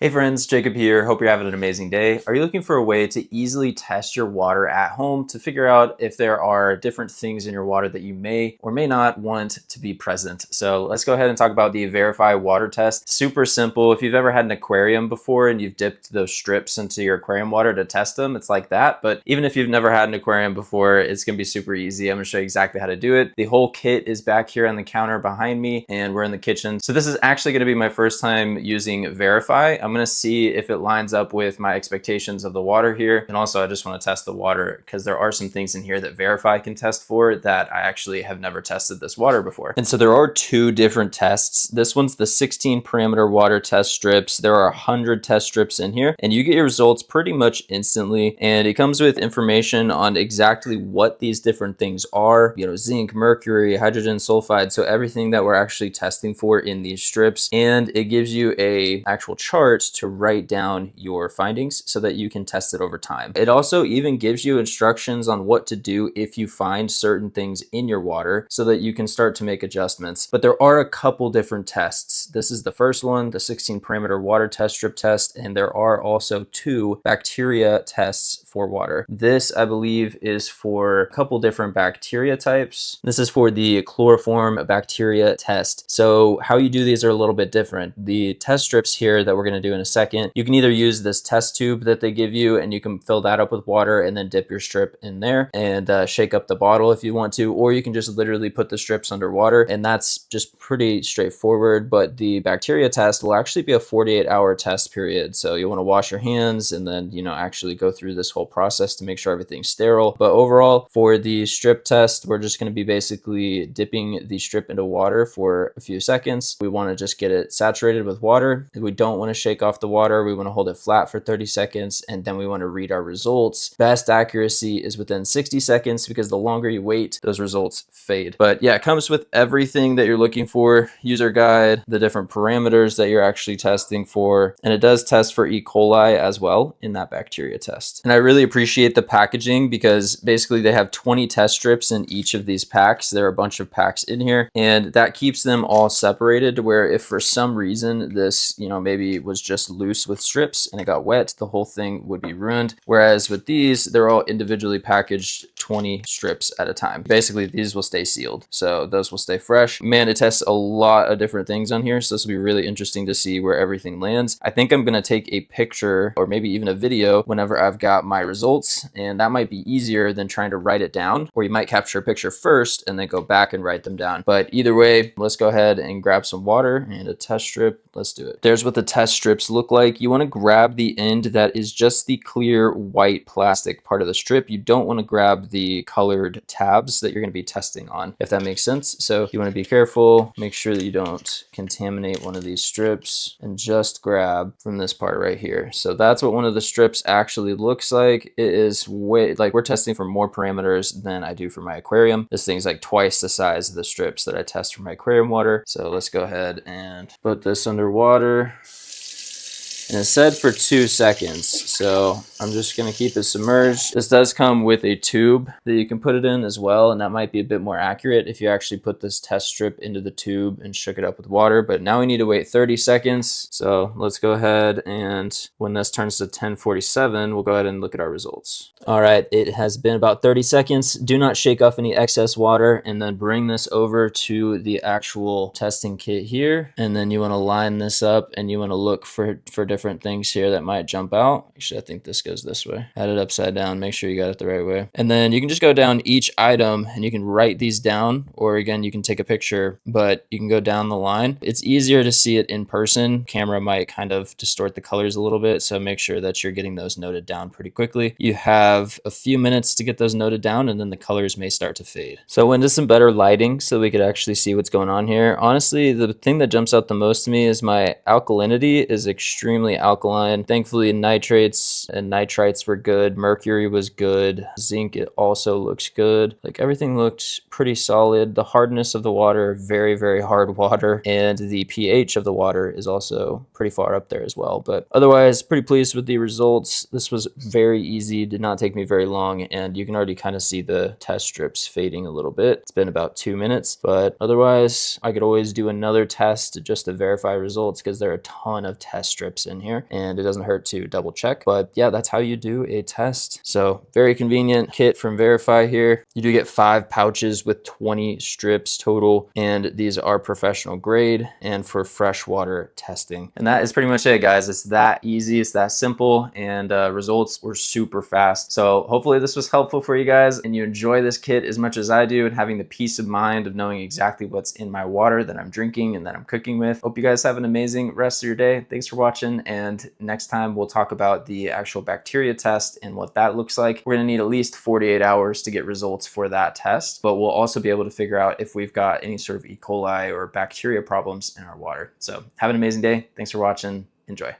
Hey friends, Jacob here. Hope you're having an amazing day. Are you looking for a way to easily test your water at home to figure out if there are different things in your water that you may or may not want to be present? So let's go ahead and talk about the VARIFY water test. Super simple. If you've ever had an aquarium before and you've dipped those strips into your aquarium water to test them, it's like that. But even if you've never had an aquarium before, it's going to be super easy. I'm going to show you exactly how to do it. The whole kit is back here on the counter behind me and we're in the kitchen. So this is actually going to be my first time using VARIFY. I'm going to see if it lines up with my expectations of the water here. And also I just want to test the water because there are some things in here that VARIFY can test for that I actually have never tested this water before. And so there are two different tests. This one's the 16 parameter water test strips. There are 100 test strips in here and you get your results pretty much instantly. And it comes with information on exactly what these different things are, zinc, mercury, hydrogen sulfide. So everything that we're actually testing for in these strips. And it gives you a actual chart to write down your findings so that you can test it over time. It also even gives you instructions on what to do if you find certain things in your water so that you can start to make adjustments. But there are a couple different tests. This is the first one, the 16 parameter water test strip test, and there are also 2 bacteria tests for water. This, I believe, is for a couple different bacteria types. This is for the chloroform bacteria test. So how you do these are a little bit different. The test strips here that we're going to do in a second, you can either use this test tube that they give you and you can fill that up with water and then dip your strip in there and shake up the bottle if you want to, or you can just literally put the strips underwater, and that's just pretty straightforward. But the bacteria test will actually be a 48-hour test period. So you want to wash your hands and then, actually go through this whole process to make sure everything's sterile. But overall, for the strip test, we're just going to be basically dipping the strip into water for a few seconds. We want to just get it saturated with water. We don't want to shake off the water. We want to hold it flat for 30 seconds and then we want to read our results. Best accuracy is within 60 seconds because the longer you wait, those results fade. But yeah, it comes with everything that you're looking for, user guide, the different parameters that you're actually testing for, and it does test for E. coli as well in that bacteria test. And I really appreciate the packaging because basically they have 20 test strips in each of these packs. There are a bunch of packs in here and that keeps them all separated, where if for some reason this, maybe was just loose with strips and it got wet, the whole thing would be ruined. Whereas with these, they're all individually packaged 20 strips at a time. Basically, these will stay sealed. So those will stay fresh. Man, it tests a lot of different things on here. So this will be really interesting to see where everything lands. I think I'm going to take a picture or maybe even a video whenever I've got my results. And that might be easier than trying to write it down, or you might capture a picture first and then go back and write them down. But either way, let's go ahead and grab some water and a test strip. Let's do it. There's what the test strips look like. You want to grab the end that is just the clear white plastic part of the strip. You don't want to grab the colored tabs that you're going to be testing on, if that makes sense. So you want to be careful, make sure that you don't contaminate one of these strips, and just grab from this part right here. So that's what one of the strips actually looks like. It is way, like, we're testing for more parameters than I do for my aquarium. This thing's like twice the size of the strips that I test for my aquarium water. So let's go ahead and put this underwater. And it said for 2 seconds, so I'm just going to keep it submerged. This does come with a tube that you can put it in as well, and that might be a bit more accurate if you actually put this test strip into the tube and shook it up with water. But now we need to wait 30 seconds. So let's go ahead, and when this turns to 10:47, we'll go ahead and look at our results. All right, it has been about 30 seconds. Do not shake off any excess water, and then bring this over to the actual testing kit here. And then you want to line this up and you want to look for different things here that might jump out. Actually, I think this goes this way. Add it upside down, make sure you got it the right way. And then you can just go down each item and you can write these down, or again, you can take a picture, but you can go down the line. It's easier to see it in person. Camera might kind of distort the colors a little bit, so make sure that you're getting those noted down pretty quickly. You have a few minutes to get those noted down and then the colors may start to fade. So I went to some better lighting so we could actually see what's going on here. Honestly, the thing that jumps out the most to me is my alkalinity is extremely alkaline. Thankfully, nitrates and nitrites were good. Mercury was good. Zinc, it also looks good. Like, everything looked pretty solid. The hardness of the water, very, very hard water. And the pH of the water is also pretty far up there as well. But otherwise, pretty pleased with the results. This was very easy, did not take me very long. And you can already kind of see the test strips fading a little bit. It's been about 2 minutes. But otherwise, I could always do another test just to verify results because there are a ton of test strips in in here, and it doesn't hurt to double check. But yeah, that's how you do a test. So very convenient kit from VARIFY here. You do get 5 pouches with 20 strips total, and these are professional grade and for freshwater testing. And that is pretty much it, guys. It's that easy, it's that simple, and results were super fast. So hopefully this was helpful for you guys and you enjoy this kit as much as I do, and having the peace of mind of knowing exactly what's in my water that I'm drinking and that I'm cooking with. Hope you guys have an amazing rest of your day. Thanks for watching, and next time we'll talk about the actual bacteria test and what that looks like. We're gonna need at least 48 hours to get results for that test, but we'll also be able to figure out if we've got any sort of E. coli or bacteria problems in our water. So have an amazing day. Thanks for watching. Enjoy.